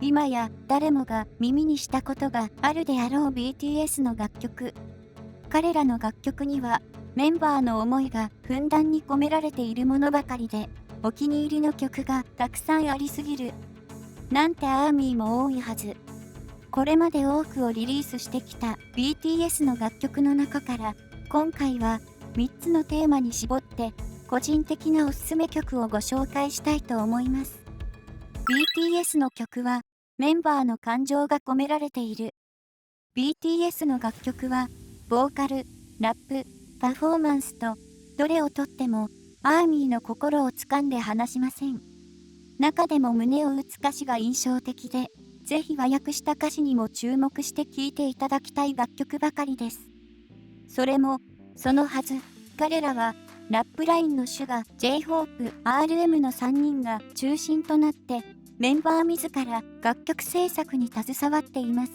今や誰もが耳にしたことがあるであろう BTS の楽曲。彼らの楽曲にはメンバーの思いがふんだんに込められているものばかりで、お気に入りの曲がたくさんありすぎる。なんてアーミーも多いはず。これまで多くをリリースしてきた BTS の楽曲の中から、今回は3つのテーマに絞って個人的なおすすめ曲をご紹介したいと思います。BTS の曲はメンバーの感情が込められている。BTS の楽曲はボーカル、ラップ、パフォーマンスとどれをとってもアーミーの心を掴んで離しません。中でも胸を打つ歌詞が印象的で、ぜひ和訳した歌詞にも注目して聴いていただきたい楽曲ばかりです。それもそのはず、彼らはラップラインの主が J-HOPE、RM の3人が中心となってメンバー自ら楽曲制作に携わっています。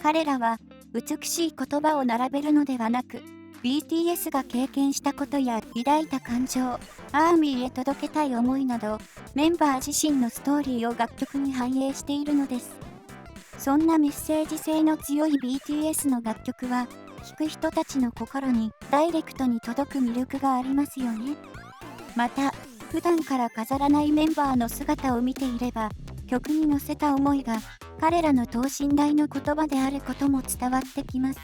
彼らは美しい言葉を並べるのではなく、BTS が経験したことや抱いた感情、アーミーへ届けたい思いなど、メンバー自身のストーリーを楽曲に反映しているのです。そんなメッセージ性の強い BTS の楽曲は、聴く人たちの心にダイレクトに届く魅力がありますよね。また、普段から飾らないメンバーの姿を見ていれば、曲に乗せた思いが彼らの等身大の言葉であることも伝わってきます。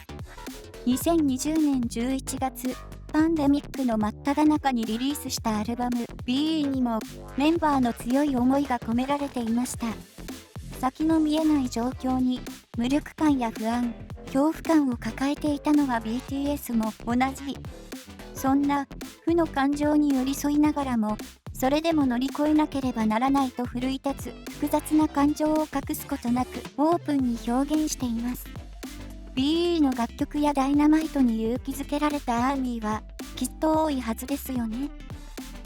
2020年11月、パンデミックの真っ只中にリリースしたアルバム BE にもメンバーの強い思いが込められていました。先の見えない状況に無力感や不安、恐怖感を抱えていたのは BTS も同じ。そんな負の感情に寄り添いながらも、それでも乗り越えなければならないと奮い立つ複雑な感情を隠すことなくオープンに表現しています。BE の楽曲やダイナマイトに勇気づけられたアーミーはきっと多いはずですよね。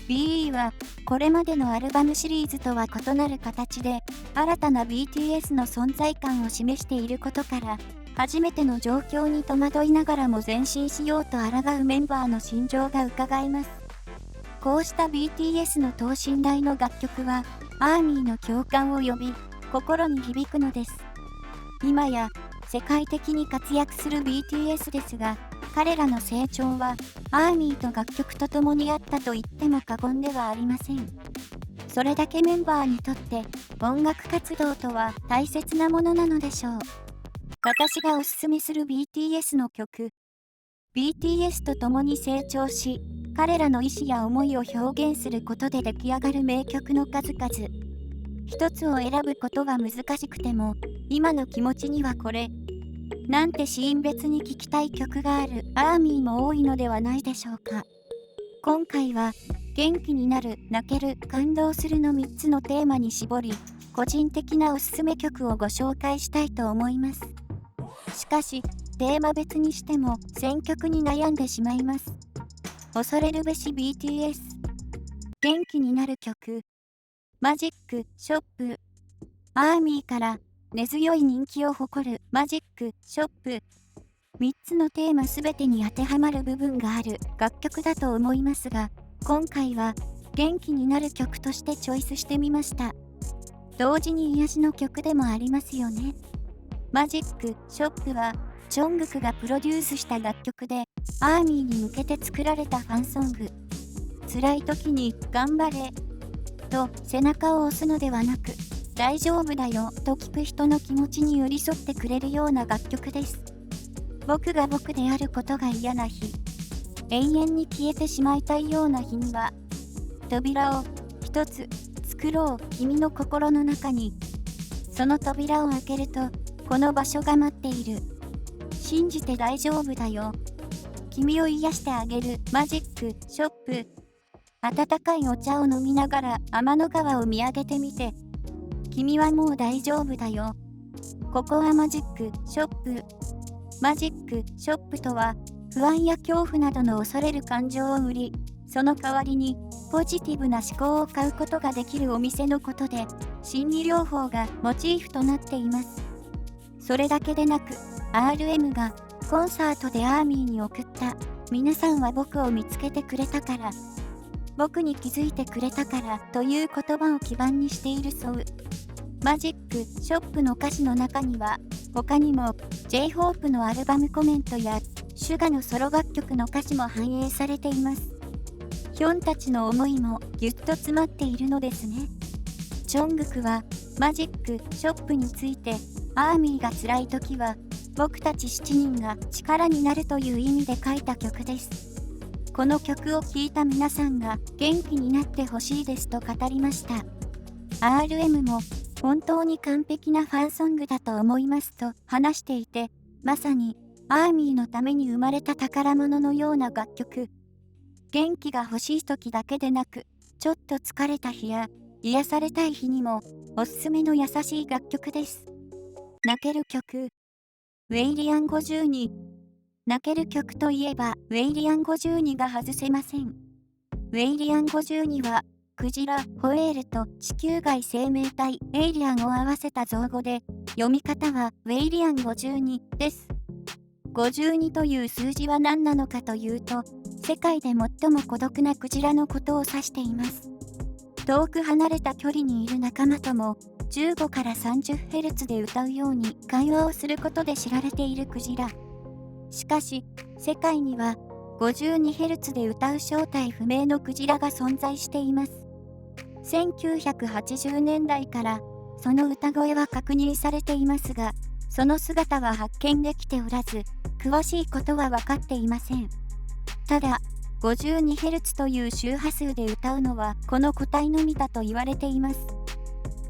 BE はこれまでのアルバムシリーズとは異なる形で新たな BTS の存在感を示していることから、初めての状況に戸惑いながらも前進しようと抗うメンバーの心情が伺えます。こうした BTS の等身大の楽曲はアーミーの共感を呼び、心に響くのです。今や世界的に活躍する BTS ですが、彼らの成長はアーミーと楽曲と共にあったと言っても過言ではありません。それだけメンバーにとって音楽活動とは大切なものなのでしょう。私がおすすめする BTS の曲。BTS と共に成長し、彼らの意志や思いを表現することで出来上がる名曲の数々。一つを選ぶことは難しくても、今の気持ちにはこれ、なんてシーン別に聴きたい曲があるアーミーも多いのではないでしょうか。今回は、元気になる、泣ける、感動するの3つのテーマに絞り、個人的なおすすめ曲をご紹介したいと思います。しかし、テーマ別にしても選曲に悩んでしまいます。恐れるべし BTS。元気になる曲。マジック、ショップ。アーミーから根強い人気を誇るマジック、ショップ。3つのテーマすべてに当てはまる部分がある楽曲だと思いますが、今回は元気になる曲としてチョイスしてみました。同時に癒しの曲でもありますよね。マジック、ショップは、ジョングクがプロデュースした楽曲で、アーミーに向けて作られたファンソング。辛い時に、頑張れ、と背中を押すのではなく、大丈夫だよ、と聞く人の気持ちに寄り添ってくれるような楽曲です。僕が僕であることが嫌な日、永遠に消えてしまいたいような日には、扉を一つ作ろう、君の心の中に。その扉を開けると、この場所が待っている。信じて大丈夫だよ。君を癒してあげる。マジック、ショップ。温かいお茶を飲みながら天の川を見上げてみて。君はもう大丈夫だよ。ここはマジック、ショップ。マジック、ショップとは、不安や恐怖などの恐れる感情を売り、その代わりに、ポジティブな思考を買うことができるお店のことで、心理療法がモチーフとなっています。それだけでなく、RM がコンサートでアーミーに送った皆さんは僕を見つけてくれたから、僕に気づいてくれたからという言葉を基盤にしているそう。マジックショップの歌詞の中には、他にも J-HOPE のアルバムコメントやシュガのソロ楽曲の歌詞も反映されています。ヒョンたちの思いもぎゅっと詰まっているのですね。ジョングクはマジックショップについて、アーミーが辛い時は僕たち7人が力になるという意味で書いた曲です。この曲を聴いた皆さんが元気になってほしいですと語りました。RM も本当に完璧なファンソングだと思いますと話していて、まさにアーミーのために生まれた宝物のような楽曲。元気が欲しい時だけでなく、ちょっと疲れた日や癒されたい日にもおすすめの優しい楽曲です。泣ける曲。ウェイリアン52。泣ける曲といえばウェイリアン52が外せません。ウェイリアン52はクジラ、ホエールと地球外生命体エイリアンを合わせた造語で、読み方はウェイリアン52です。52という数字は何なのかというと、世界で最も孤独なクジラのことを指しています。遠く離れた距離にいる仲間とも15から 30Hz で歌うように会話をすることで知られているクジラ。しかし、世界には 52Hz で歌う正体不明のクジラが存在しています。1980年代からその歌声は確認されていますが、その姿は発見できておらず、詳しいことは分かっていません。ただ、52Hz という周波数で歌うのはこの個体のみだと言われています。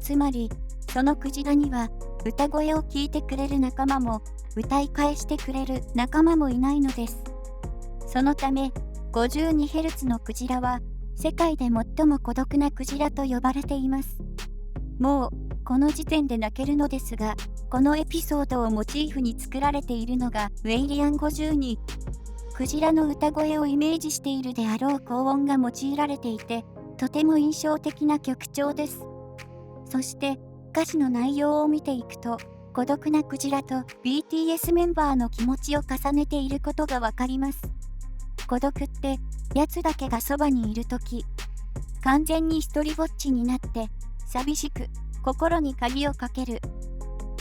つまり、そのクジラには歌声を聞いてくれる仲間も、歌い返してくれる仲間もいないのです。そのため、52Hz のクジラは、世界で最も孤独なクジラと呼ばれています。もう、この時点で泣けるのですが、このエピソードをモチーフに作られているのがウェイリアン52。クジラの歌声をイメージしているであろう高音が用いられていて、とても印象的な曲調です。そして、歌詞の内容を見ていくと、孤独なクジラと BTS メンバーの気持ちを重ねていることがわかります。孤独って、奴だけがそばにいるとき、完全に一人ぼっちになって、寂しく、心に鍵をかける。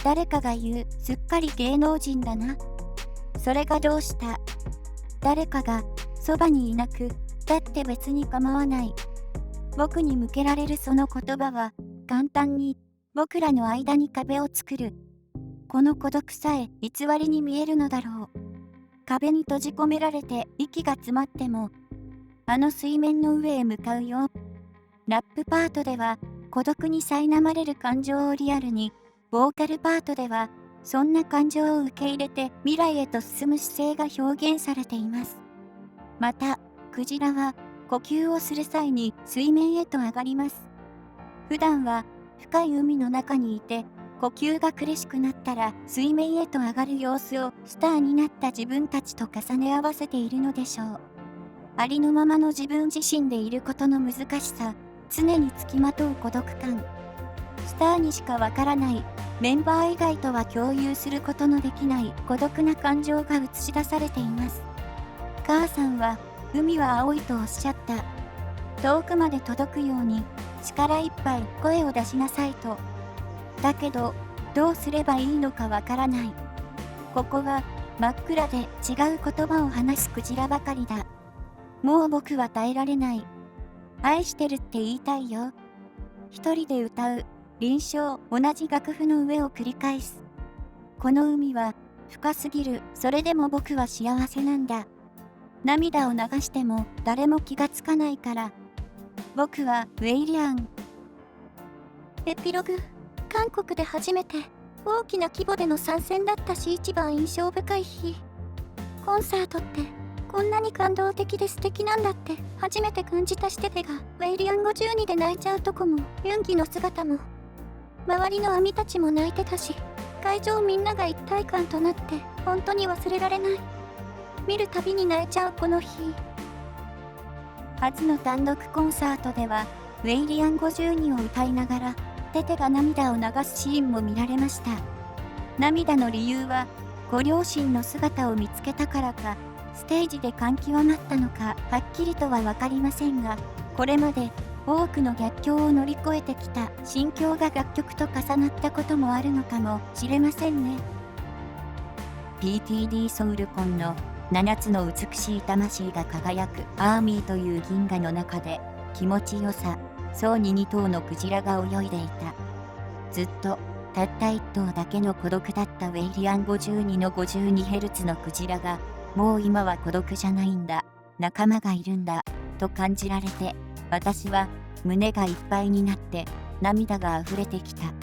誰かが言う、すっかり芸能人だな。それがどうした？誰かが、そばにいなく、だって別に構わない。僕に向けられるその言葉は、簡単に、僕らの間に壁を作る。この孤独さえ偽りに見えるのだろう。壁に閉じ込められて息が詰まっても、あの水面の上へ向かうよ。ラップパートでは、孤独に苛まれる感情をリアルに、ボーカルパートでは、そんな感情を受け入れて未来へと進む姿勢が表現されています。また、クジラは呼吸をする際に水面へと上がります。普段は深い海の中にいて、呼吸が苦しくなったら水面へと上がる様子をスターになった自分たちと重ね合わせているのでしょう。ありのままの自分自身でいることの難しさ、常につきまとう孤独感。スターにしかわからないメンバー以外とは共有することのできない孤独な感情が映し出されています。母さんは海は青いとおっしゃった。遠くまで届くように力いっぱい声を出しなさいと。だけどどうすればいいのかわからない。ここは真っ暗で違う言葉を話すクジラばかりだ。もう僕は耐えられない。愛してるって言いたいよ。一人で歌う。臨床、同じ楽譜の上を繰り返す。この海は深すぎる。それでも僕は幸せなんだ。涙を流しても誰も気がつかないから。僕はウェイリアン。エピログ。韓国で初めて大きな規模での参戦だったし、一番印象深い日。コンサートってこんなに感動的で素敵なんだって初めて感じたしててが、ウェイリアン52で泣いちゃうとこも、ユンギの姿も、周りのアミたちも泣いてたし、会場みんなが一体感となって本当に忘れられない。見るたびに泣いちゃうこの日。初の単独コンサートではウェイリアン52を歌いながらテテが涙を流すシーンも見られました。涙の理由はご両親の姿を見つけたからか、ステージで感極まったのかはっきりとは分かりませんが、これまで多くの逆境を乗り越えてきた心境が楽曲と重なったこともあるのかもしれませんね。PTD ソウルコンの7つの美しい魂が輝くアーミーという銀河の中で気持ちよさそうに2頭のクジラが泳いでいた。ずっとたった1頭だけの孤独だったウェイリアン52の 52Hz のクジラがもう今は孤独じゃないんだ、仲間がいるんだと感じられて、私は胸がいっぱいになって涙が溢れてきた。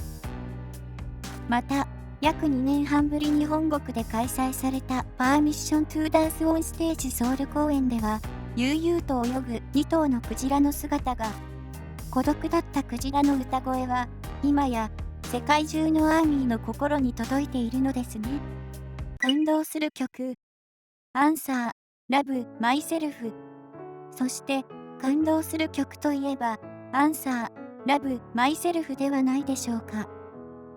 また約2年半ぶりに本国で開催されたパーミッショントゥーダンスオンステージソウル公演では悠々と泳ぐ2頭のクジラの姿が、孤独だったクジラの歌声は今や世界中のアーミーの心に届いているのですね。感動する曲、アンサー、ラブ、マイセルフ。そして感動する曲といえばアンサー、ラブ、マイセルフではないでしょうか。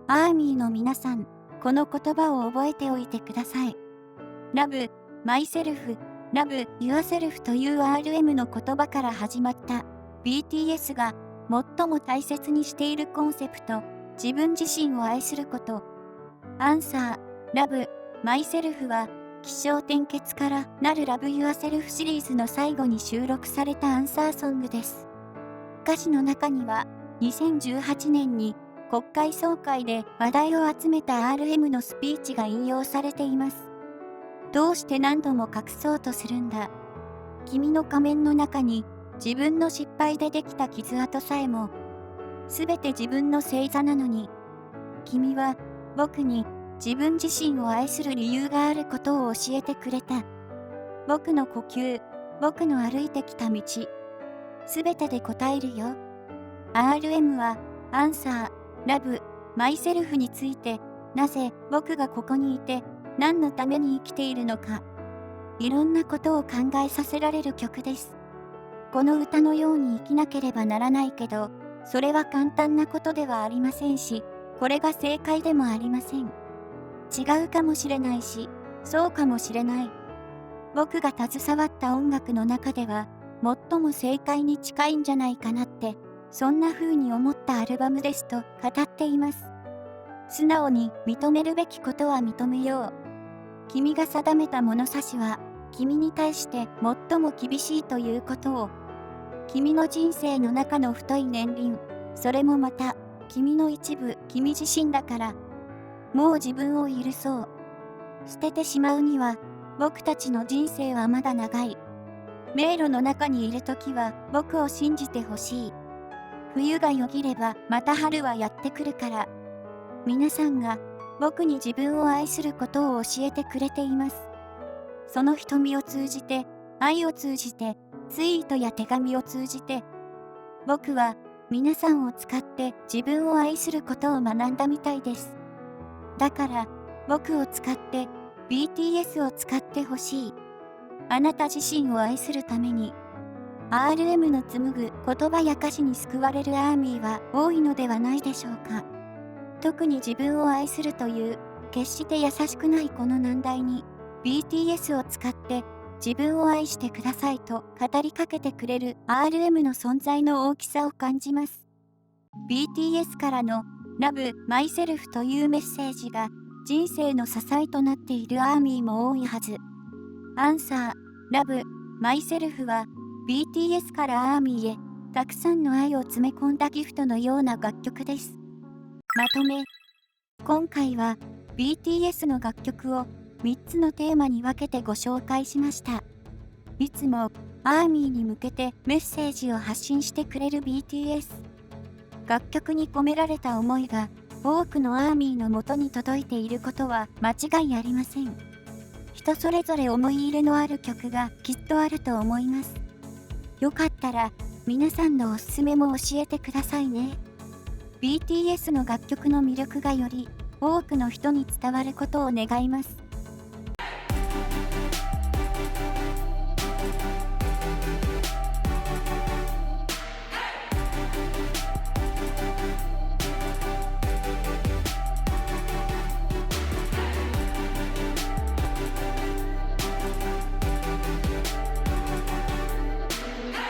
アーミーの皆さん、この言葉を覚えておいてください。ラブ、マイセルフ、ラブ、ユアセルフという RM の言葉から始まった BTS が最も大切にしているコンセプト、自分自身を愛すること。アンサー、ラブ、マイセルフは、起承転結からなるラブ・ユアセルフシリーズの最後に収録されたアンサーソングです。歌詞の中には、2018年に国会総会で話題を集めた RM のスピーチが引用されています。どうして何度も隠そうとするんだ。君の仮面の中に自分の失敗でできた傷跡さえも、すべて自分の星座なのに、君は僕に自分自身を愛する理由があることを教えてくれた。僕の呼吸、僕の歩いてきた道、すべてで答えるよ。RM はアンサー、ラブ、マイセルフについて、なぜ僕がここにいて何のために生きているのか、いろんなことを考えさせられる曲です。この歌のように生きなければならないけど、それは簡単なことではありませんし、これが正解でもありません。違うかもしれないし、そうかもしれない。僕が携わった音楽の中では、最も正解に近いんじゃないかなって、そんな風に思ったアルバムですと語っています。素直に認めるべきことは認めよう。君が定めた物差しは、君に対して最も厳しいということを。君の人生の中の太い年輪、それもまた、君の一部、君自身だから。もう自分を許そう。捨ててしまうには、僕たちの人生はまだ長い。迷路の中にいるときは僕を信じてほしい。冬がよぎればまた春はやってくるから。皆さんが僕に自分を愛することを教えてくれています。その瞳を通じて、愛を通じて、ツイートや手紙を通じて、僕は皆さんを使って自分を愛することを学んだみたいです。だから僕を使って BTS を使ってほしい。あなた自身を愛するために。RM の紡ぐ言葉や歌詞に救われるアーミーは多いのではないでしょうか。特に自分を愛するという決して優しくないこの難題に BTS を使って自分を愛してくださいと語りかけてくれる RM の存在の大きさを感じます。BTS からのラブ・マイセルフというメッセージが人生の支えとなっているアーミーも多いはず。アンサー、ラブ、マイセルフは BTS からアーミーへたくさんの愛を詰め込んだギフトのような楽曲です。まとめ。今回は BTS の楽曲を3つのテーマに分けてご紹介しました。いつもアーミーに向けてメッセージを発信してくれる BTS。楽曲に込められた思いが多くのアーミーの元に届いていることは間違いありません。人それぞれ思い入れのある曲がきっとあると思います。よかったら皆さんのおすすめも教えてくださいね。BTS の楽曲の魅力がより多くの人に伝わることを願います。